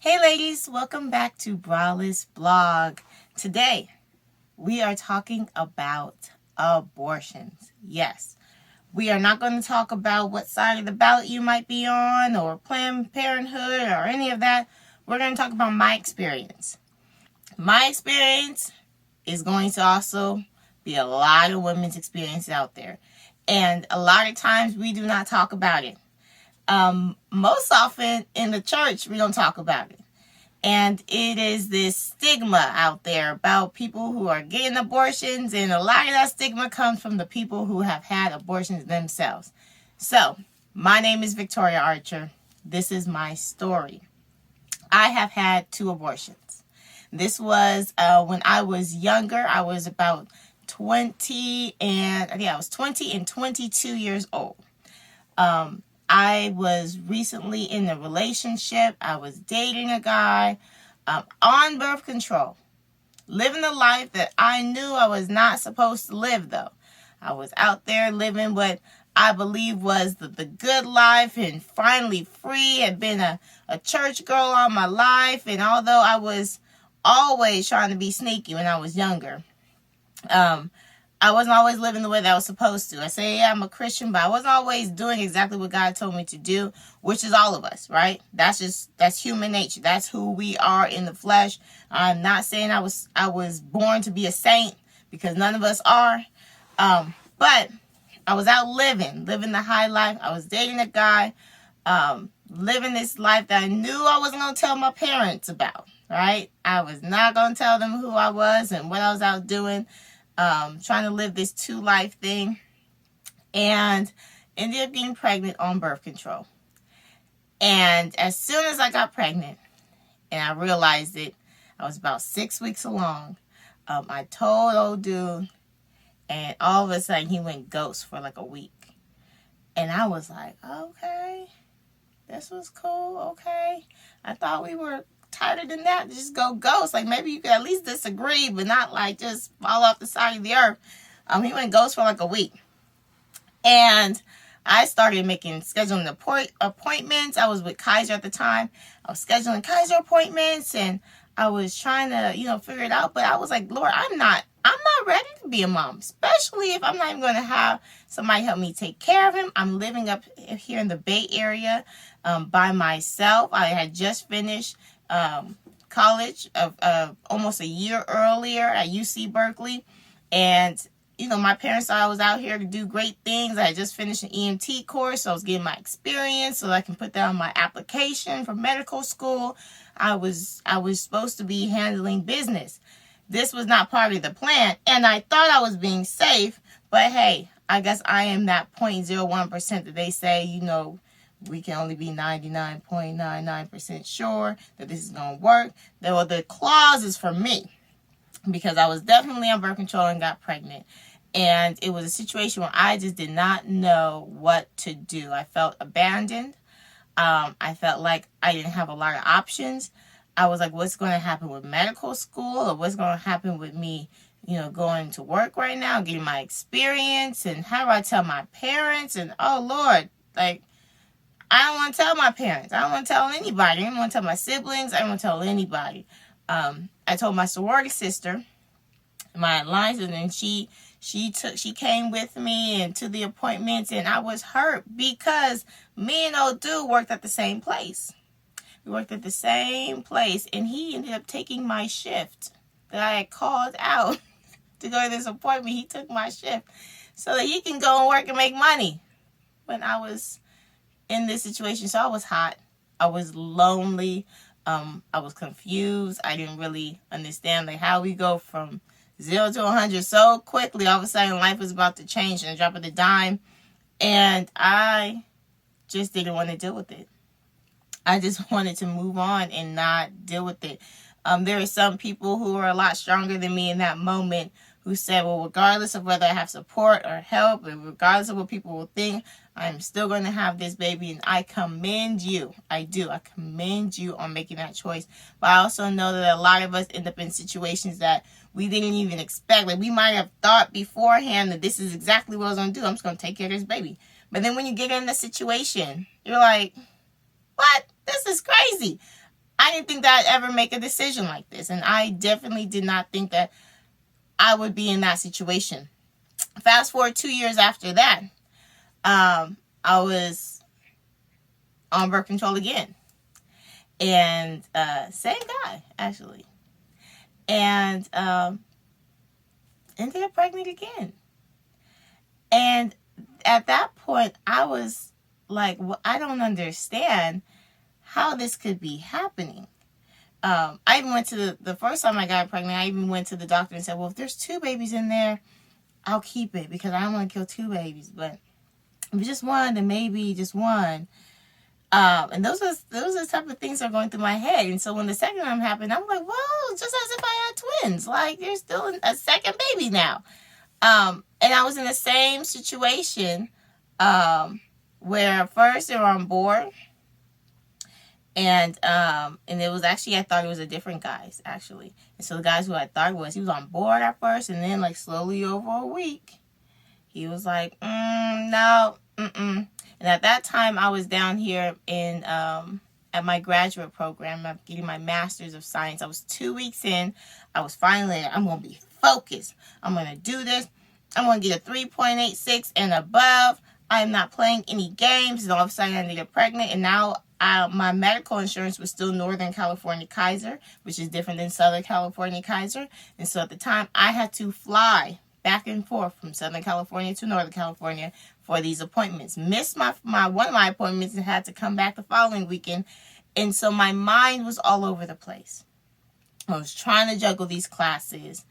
Hey ladies, welcome back to Braless Blog. Today, we are talking about abortions. Yes, we are not going to talk about what side of the ballot you might be on or Planned Parenthood or any of that. We're going to talk about my experience. My experience is going to also be a lot of women's experience out there. And a lot of times we do not talk about it. Most often in the church, we don't talk about it. And it is this stigma out there about people who are getting abortions, and a lot of that stigma comes from the people who have had abortions themselves. So, my name is Victoria Archer. This is my story. I have had 2 abortions. This was when I was younger. I was about 20 and I was 20 and 22 years old. I was recently in a relationship. I was dating a guy on birth control, living the life that I knew I was not supposed to live, though. I was out there living what I believe was the good life and finally free. Had been a church girl all my life, and although I was always trying to be sneaky when I was younger, I wasn't always living the way that I was supposed to. I say, yeah, I'm a Christian, but I wasn't always doing exactly what God told me to do, which is all of us, right? That's human nature. That's who we are in the flesh. I'm not saying I was born to be a saint, because none of us are. But I was out living the high life. I was dating a guy, living this life that I knew I wasn't going to tell my parents about, right? I was not going to tell them who I was and what I was out doing. Trying to live this 2-life thing, and ended up getting pregnant on birth control. And as soon as I got pregnant and I realized it, I was about 6 weeks along. I told old dude, and all of a sudden he went ghost for like a week. And I was like, okay, this was cool. Okay. I thought we were tighter than that to just go ghost. Like, maybe you could at least disagree, but not like just fall off the side of the earth. He went ghost for like a week. And I started scheduling appointments. I was with Kaiser at the time. I was scheduling Kaiser appointments, and I was trying to, figure it out. But I was like, Lord, I'm not ready to be a mom, especially if I'm not even going to have somebody help me take care of him. I'm living up here in the Bay Area by myself. I had just finished college of almost a year earlier at UC Berkeley. And, my parents thought I was out here to do great things. I had just finished an EMT course, so I was getting my experience so I can put that on my application for medical school. I was supposed to be handling business. This was not part of the plan, and I thought I was being safe, but hey, I guess I am that 0.01% that they say, we can only be 99.99% sure that this is going to work. The clause is for me, because I was definitely on birth control and got pregnant. And it was a situation where I just did not know what to do. I felt abandoned. I felt like I didn't have a lot of options. I was like, what's going to happen with medical school? Or what's going to happen with me, going to work right now, getting my experience? And how do I tell my parents? And, oh, Lord, like, I don't want to tell my parents. I don't want to tell anybody. I don't want to tell my siblings. I don't want to tell anybody. I told my sorority sister, my alliance, and then she came with me and to the appointments, and I was hurt because me and old dude worked at the same place. We worked at the same place, and he ended up taking my shift that I had called out to go to this appointment. He took my shift so that he can go and work and make money when I was in this situation. So I was hot. I was lonely. I was confused. I didn't really understand how we go from 0 to 100 so quickly. All of a sudden, life was about to change in a drop of a dime, and I just didn't want to deal with it. I just wanted to move on and not deal with it. There are some people who are a lot stronger than me in that moment who said, well, regardless of whether I have support or help, and regardless of what people will think, I'm still going to have this baby. And I commend you. I do. I commend you on making that choice. But I also know that a lot of us end up in situations that we didn't even expect. Like, we might have thought beforehand that this is exactly what I was going to do. I'm just going to take care of this baby. But then when you get in the situation, you're like, what? This is crazy. I didn't think that I'd ever make a decision like this. And I definitely did not think that I would be in that situation. Fast forward 2 years after that, I was on birth control again. And same guy, actually. And ended up pregnant again. And at that point, I was like, well, I don't understand how this could be happening. I even went to the first time I got pregnant, I even went to the doctor and said, well, if there's 2 babies in there, I'll keep it because I don't want to kill 2 babies. But if it's just one, then maybe just one. And those are the type of things that are going through my head. And so when the second time happened, I'm like, well, just as if I had twins. Like, there's still a second baby now. And I was in the same situation where first they were on board. And it was actually, I thought it was a different guys, actually. And so the guys who I thought was, he was on board at first. And then, like, slowly over a week, he was like, no, And at that time, I was down here in at my graduate program. I'm getting my master's of science. I was 2 weeks in. I was finally, I'm going to be focused. I'm going to do this. I'm going to get a 3.86 and above. I'm not playing any games. And all of a sudden, I get pregnant. And now my medical insurance was still Northern California Kaiser, which is different than Southern California Kaiser. And so at the time, I had to fly back and forth from Southern California to Northern California for these appointments. Missed my one of my appointments and had to come back the following weekend. And so my mind was all over the place. I was trying to juggle these classes.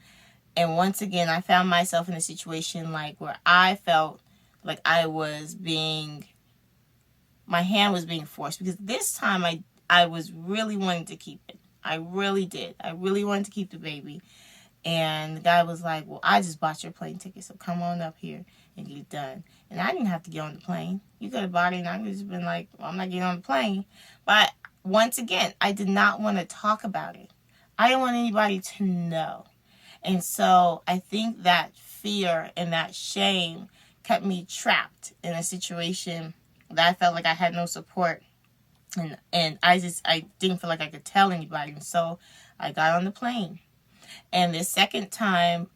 And once again, I found myself in a situation like where I felt like I was being, my hand was being forced. Because this time I was really wanting to keep it. I really did. I really wanted to keep the baby. And the guy was like, well, I just bought your plane ticket, so come on up here and get it done. And I didn't have to get on the plane. You could have bought it, and I could have just been like, well, I'm not getting on the plane. But once again, I did not want to talk about it. I didn't want anybody to know. And so I think that fear and that shame kept me trapped in a situation that I felt like I had no support. And I didn't feel like I could tell anybody. And so I got on the plane. And the second time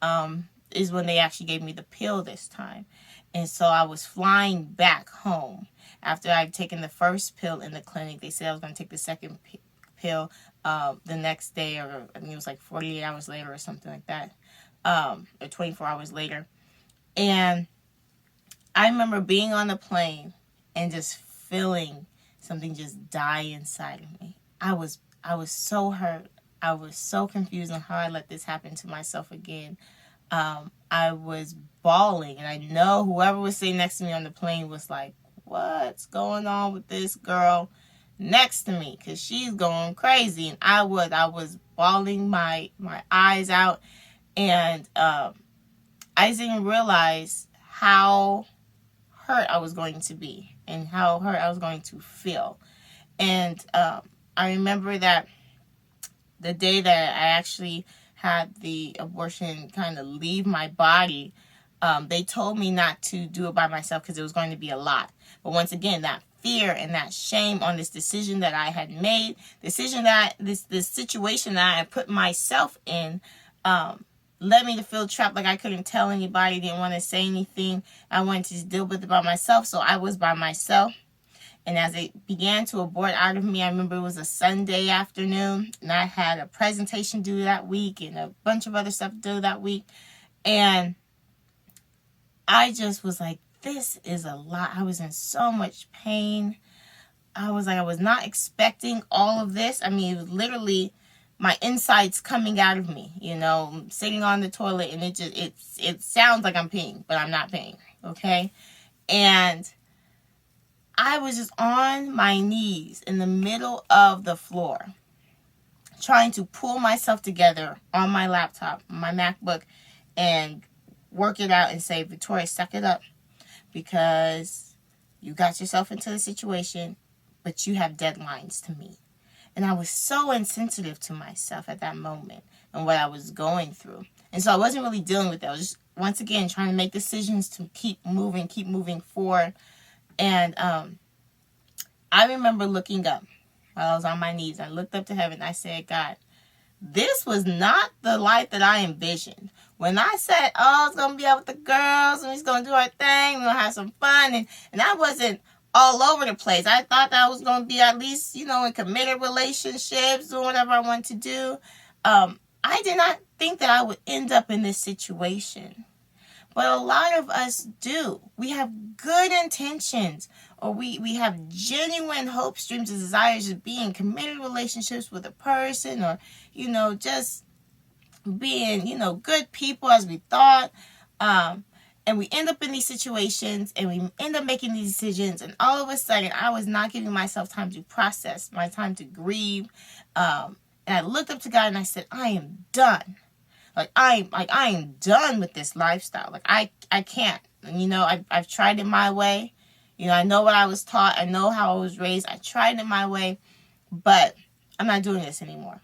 is when they actually gave me the pill this time. And so I was flying back home. After I'd taken the first pill in the clinic, they said I was going to take the second pill the next day, or I think it was like 48 hours later or something like that, or 24 hours later. And I remember being on the plane and just feeling something just die inside of me. I was so hurt. I was so confused on how I let this happen to myself again. I was bawling, and I know whoever was sitting next to me on the plane was like, what's going on with this girl next to me? Because she's going crazy. And I was bawling my eyes out, and I didn't realize how hurt I was going to be and how hurt I was going to feel. And I remember that the day that I actually had the abortion kind of leave my body, they told me not to do it by myself because it was going to be a lot. But once again, that fear and that shame on this decision that I had made, this situation that I had put myself in, led me to feel trapped, like I couldn't tell anybody, didn't want to say anything. I wanted to deal with it by myself, so I was by myself. And as it began to abort out of me, I remember it was a Sunday afternoon, and I had a presentation due that week and a bunch of other stuff due that week. And I just was like, this is a lot. I was in so much pain. I was not expecting all of this. I mean, it was literally my insides coming out of me, sitting on the toilet, and it sounds like I'm peeing, but I'm not peeing, okay? And I was just on my knees in the middle of the floor, trying to pull myself together on my laptop, my MacBook, and work it out and say, Victoria, suck it up, because you got yourself into the situation, but you have deadlines to meet. And I was so insensitive to myself at that moment and what I was going through. And so I wasn't really dealing with that. I was just, once again, trying to make decisions to keep moving forward. And I remember looking up, while I was on my knees. I looked up to heaven. I said, God, this was not the life that I envisioned. When I said, oh, it's going to be out with the girls and we're going to do our thing, we're going to have some fun, and I wasn't all over the place. I thought that I was going to be at least, in committed relationships, doing whatever I wanted to do. I did not think that I would end up in this situation. But a lot of us do. We have good intentions, or we have genuine hopes, dreams, and desires of being committed relationships with a person, or, just being, good people as we thought. And we end up in these situations, and we end up making these decisions, and all of a sudden, I was not giving myself time to process, my time to grieve. And I looked up to God and I said, I am done. I am done with this lifestyle. I can't. And, I've tried it my way. I know what I was taught. I know how I was raised. I tried it my way, but I'm not doing this anymore.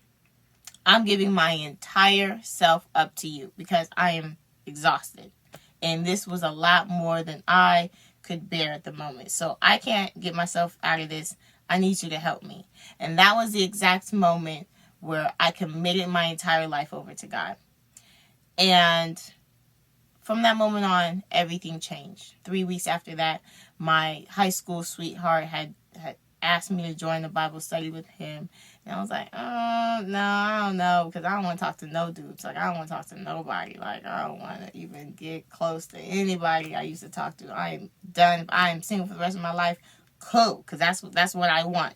I'm giving my entire self up to you because I am exhausted. And this was a lot more than I could bear at the moment. So I can't get myself out of this. I need you to help me. And that was the exact moment where I committed my entire life over to God. And from that moment on, everything changed. 3 weeks after that, my high school sweetheart had asked me to join the Bible study with him. And I was like, oh, no, I don't know, because I don't want to talk to no dudes. I don't want to talk to nobody. I don't want to even get close to anybody I used to talk to. I am done. If I am single for the rest of my life, cool, because that's what I want.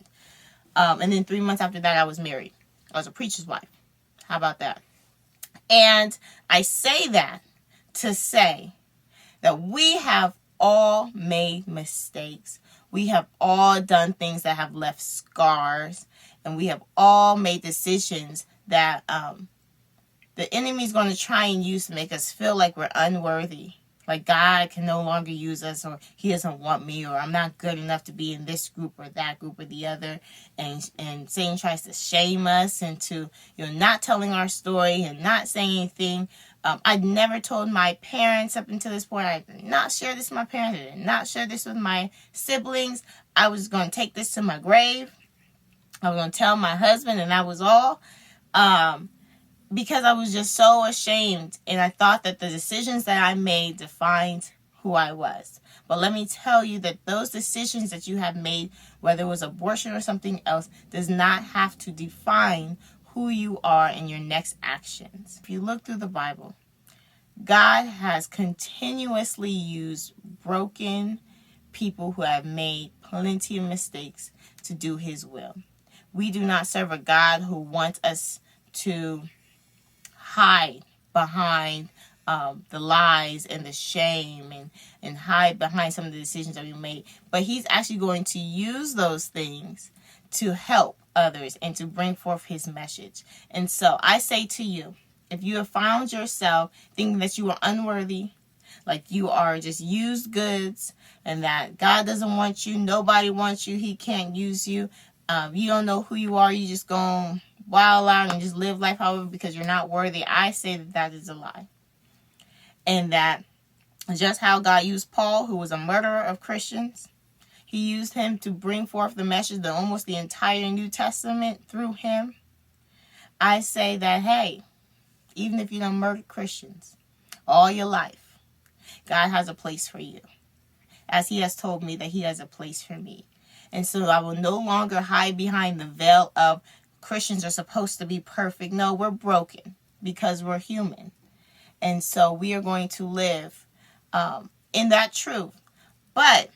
And then 3 months after that, I was married. I was a preacher's wife. How about that? And I say that to say that we have all made mistakes. We have all done things that have left scars. And we have all made decisions that the enemy is going to try and use to make us feel like we're unworthy. Like God can no longer use us, or he doesn't want me, or I'm not good enough to be in this group or that group or the other. And Satan tries to shame us into not telling our story and not saying anything. I never told my parents up until this point. I did not share this with my parents. I did not share this with my siblings. I was going to take this to my grave. I was going to tell my husband, and that was all. Because I was just so ashamed, and I thought that the decisions that I made defined who I was. But let me tell you that those decisions that you have made, whether it was abortion or something else, does not have to define who you are in your next actions. If you look through the Bible, God has continuously used broken people who have made plenty of mistakes to do his will. We do not serve a God who wants us to hide behind the lies and the shame and hide behind some of the decisions that we made. But he's actually going to use those things to help others and to bring forth his message. And so I say to you, if you have found yourself thinking that you are unworthy, like you are just used goods, and that God doesn't want you, nobody wants you, he can't use you, you don't know who you are, you just go wild out and just live life however because you're not worthy, I say that is a lie. And that just how God used Paul, who was a murderer of Christians, he used him to bring forth the message of almost the entire New Testament through him. I say that, hey, even if you don't murder Christians all your life, God has a place for you. As he has told me that he has a place for me. And so I will no longer hide behind the veil of Christians are supposed to be perfect. No, we're broken because we're human. And so we are going to live in that truth. But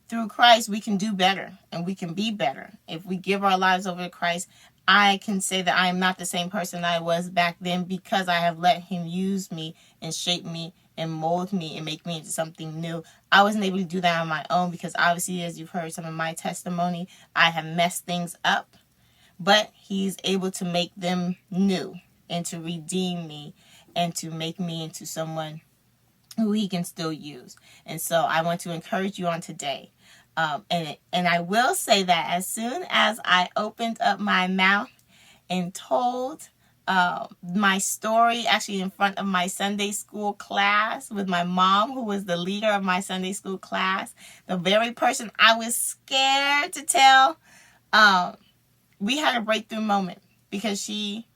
through Christ, we can do better and we can be better. If we give our lives over to Christ, I can say that I am not the same person I was back then because I have let him use me and shape me and mold me and make me into something new. I wasn't able to do that on my own because obviously, as you've heard some of my testimony, I have messed things up. But he's able to make them new and to redeem me and to make me into someone who he can still use. And so I want to encourage you on today. And I will say that as soon as I opened up my mouth and told my story actually in front of my Sunday school class with my mom, who was the leader of my Sunday school class, the very person I was scared to tell Um, we had a breakthrough moment because she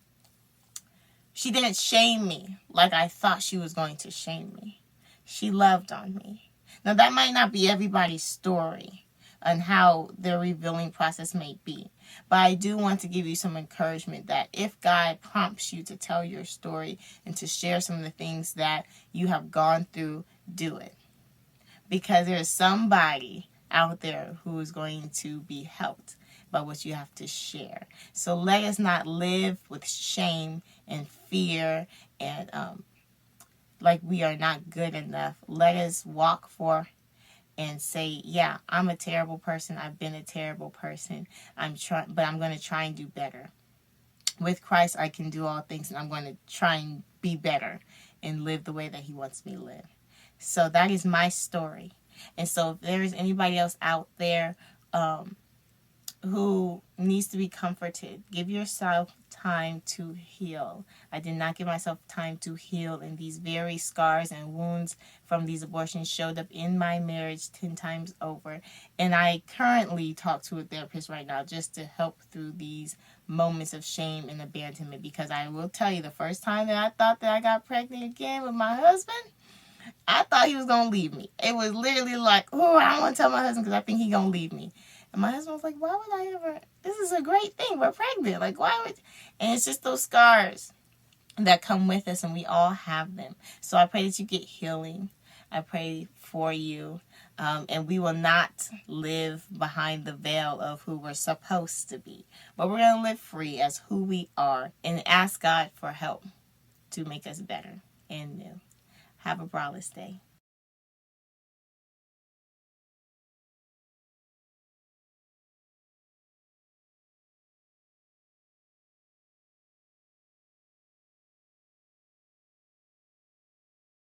didn't shame me like I thought she was going to shame me. She loved on me. Now, that might not be everybody's story and how their revealing process may be. But I do want to give you some encouragement that if God prompts you to tell your story and to share some of the things that you have gone through, do it. Because there's somebody out there who is going to be helped by what you have to share. So let us not live with shame and fear and like we are not good enough. Let us walk forth and say, yeah, I'm a terrible person. I've been a terrible person. But I'm going to try and do better. With Christ, I can do all things, and I'm going to try and be better and live the way that He wants me to live. So that is my story. And so if there is anybody else out there who needs to be comforted, give yourself time to heal. I did not give myself time to heal, and these very scars and wounds from these abortions showed up in my marriage 10 times over. And I currently talk to a therapist right now just to help through these moments of shame and abandonment, because I will tell you, the first time that I thought that I got pregnant again with my husband, I thought he was going to leave me. It was literally like, oh, I don't want to tell my husband because I think he's going to leave me. And my husband was like, why would I ever? This is a great thing. We're pregnant. Like, why would? And it's just those scars that come with us, and we all have them. So I pray that you get healing. I pray for you. And we will not live behind the veil of who we're supposed to be. But we're going to live free as who we are and ask God for help to make us better and new. Have a braless day.